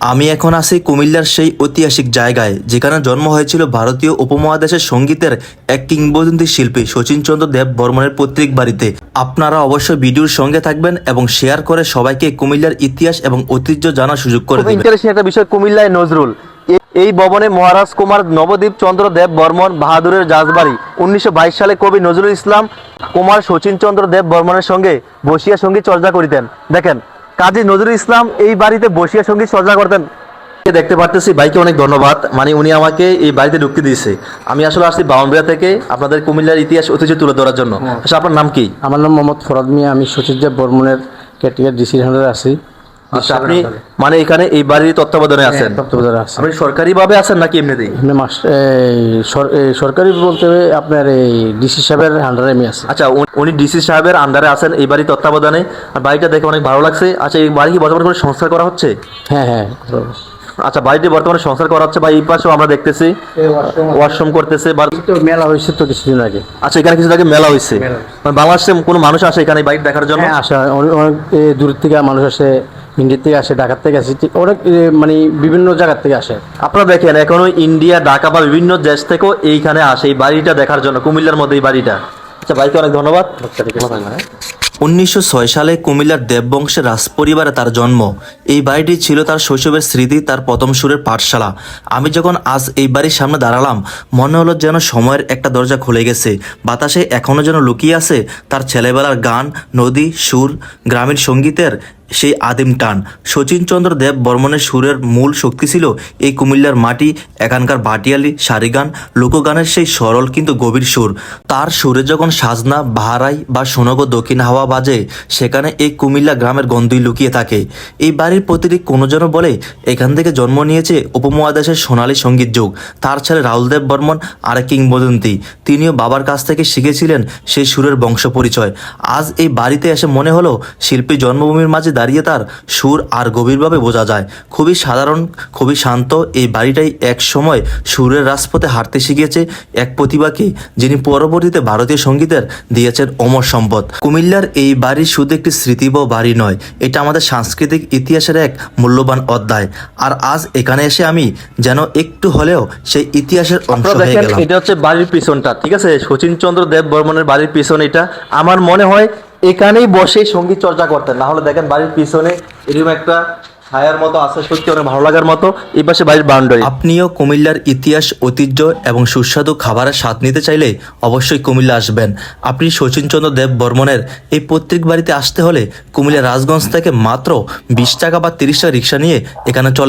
আমি এখন আছি কুমিল্লার সেই ঐতিহাসিক জায়গায় যেখানে জন্ম হয়েছিল ভারতীয় উপমহাদেশের সঙ্গীতের এক কিংবদন্তি শিল্পী শচীনচন্দ্র দেব বর্মনের পৈতৃক বাড়িতে। আপনারা অবশ্যই ভিডিওর সঙ্গে থাকবেন এবং শেয়ার করে সবাইকে কুমিল্লার ইতিহাস এবং ঐতিহ্য জানার সুযোগ করে দেবেন। ইন্টারেস্টিং একটা বিষয়, কুমিল্লায় নজরুল। এই ভবনে মহারাজ কুমার নবদ্বীপ চন্দ্র দেব বর্মন বাহাদুরের রাজবাড়ি। 1922 সালে কবি নজরুল ইসলাম কুমার শচীনচন্দ্র দেব বর্মনের সঙ্গে বসিয়া সঙ্গীত চর্চা করিতেন। দেখেন, কাজী নজরুল ইসলাম এই বাড়িতে বসিয়া সঙ্গীত চর্চা করতেন। দেখতে পারতেছি ভাইকে অনেক ধন্যবাদ, মানে উনি আমাকে এই বাড়িতে ঢুকতে দিয়েছে। আমি আসলে আসছি বাউন্ডারিয়া থেকে আপনাদের কুমিল্লার ইতিহাস ঐতিহ্য তুলে ধরার জন্য। আচ্ছা, আপনার নাম কি? আমার নাম মোহাম্মদ ফরাদ মিয়া। আমি সচিব দেব বর্মনের কেটিআর ডিসির আন্ডারে আছি। আচ্ছা, আপনি মানে এখানে এই বাড়ির তত্ত্বাবধানে আছেন? তত্ত্বাবধানে আছি। আপনি সরকারিভাবে আছেন নাকি এমনিতেই? সরকারি বলতে আপনার এই ডিসি সাহেবের আন্ডারে আমি আছি। আচ্ছা, উনি ডিসি সাহেবের আন্ডারে আছেন এই বাড়ির তত্ত্বাবধানে। আর বাড়িটা দেখে অনেক ভালো লাগছে। আচ্ছা, এই বাড়ি কি বর্তমানে কোনো সংস্কার করা হচ্ছে? হ্যাঁ হ্যাঁ। আচ্ছা, বাড়িটি বর্তমানে সংস্কার করা হচ্ছে বা এই পাশেও আমরা দেখতেছি ওয়াশরুম করতেছে বা মেলা হয়েছে তো কিছুদিন আগে। আচ্ছা, এখানে কিছু আগে মেলা হয়েছে। মানে বাংলাদেশে কোনো মানুষ আসে এখানে বাড়ি দেখার জন্য? হ্যাঁ, আসে। অনেক দূর থেকে মানুষ আসে, ইন্ডিয়া থেকে আসে, ঢাকার থেকে আসে, অনেক মানে বিভিন্ন জায়গার থেকে আসে। আপনারা দেখেন, এখনো ইন্ডিয়া, ঢাকা বা বিভিন্ন দেশ থেকেও এইখানে আসে এই বাড়িটা দেখার জন্য, কুমিল্লার মধ্যে এই বাড়িটা। আচ্ছা, ভাইকে অনেক ধন্যবাদ। 1906 সালে কুমিল্লার দেববংশের রাজপরিবারে তার জন্ম। এই বাড়িটি ছিল তার শৈশবের স্মৃতি, তার প্রথম সুরের পাঠশালা। আমি যখন আজ এই বাড়ির সামনে দাঁড়ালাম, মনে হলো যেন সময়ের একটা দরজা খুলে গেছে। বাতাসে এখনো যেন লুকিয়ে আছে তার ছেলেবেলার গান, নদী, সুর, গ্রামীণ সঙ্গীতের সেই আদিম টান। শচীনচন্দ্র দেব বর্মনের সুরের মূল শক্তি ছিল এই কুমিল্লার মাটি, এখানকার ভাটিয়ালি সারিগান, লোকগানের সেই সরল কিন্তু গভীর সুর। তার সুরে যখন সাজনা, বাহারাই বা সোনগো দক্ষিণ হাওয়া বাজে, সেখানে এই কুমিল্লা গ্রামের গন্ধই লুকিয়ে থাকে। এই বাড়ির প্রতিটি কোনো যেন বলে এখান থেকে জন্ম নিয়েছে উপমহাদেশের সোনালী সঙ্গীত যুগ। তার ছেলে রাহুল দেব বর্মন আরেক কিংবদন্তি, তিনিও বাবার কাছ থেকে শিখেছিলেন সেই সুরের বংশ পরিচয়। আজ এই বাড়িতে এসে মনে হলো শিল্পী জন্মভূমির মাঝে দাঁড়িয়ে তার সুর আর গভীরভাবে বোঝা যায়। খুবই সাধারণ, খুবই শান্ত এই বাড়িটাই এক সময় সুরের রাজপথে হাঁটতে শিখিয়েছে এক প্রতিভাকে, যিনি পরবর্তীতে ভারতীয় সঙ্গীতের দিয়েছেন অমর সম্পদ। কুমিল্লার এই বাড়ি শুধু একটি স্মৃতিবহ বাড়ি নয়, এটা আমাদের সাংস্কৃতিক ইতিহাসের এক মূল্যবান অধ্যায়। আর আজ এখানে এসে আমি যেন একটু হলেও সেই ইতিহাসের অংশ হয়ে গেলাম। এটা হচ্ছে বাড়ির পিছনটা, ঠিক আছে? শচীনচন্দ্র দেব বর্মনের বাড়ির পিছন এটা। আমার মনে হয় এখানেই বসে সঙ্গীত চর্চা করতেন। না হলে দেখেন বাড়ির পিছনে এরকম একটা ছায়ার মতো আছে, সত্যি অনেক ভালো লাগার মতো। এই পাশে বাড়ির বাউন্ডারি। আপনিও কুমিল্লার ইতিহাস, ঐতিহ্য এবং সুস্বাদু খাবারের স্বাদ নিতে চাইলে অবশ্যই কুমিল্লা আসবেন। আপনি শচীনচন্দ্র দেব বর্মনের এই পৈতৃক বাড়িতে আসতে হলে কুমিল্লা রাজগঞ্জ থেকে মাত্র 20 টাকা বা 30 টাকা রিক্সা নিয়ে এখানে চলে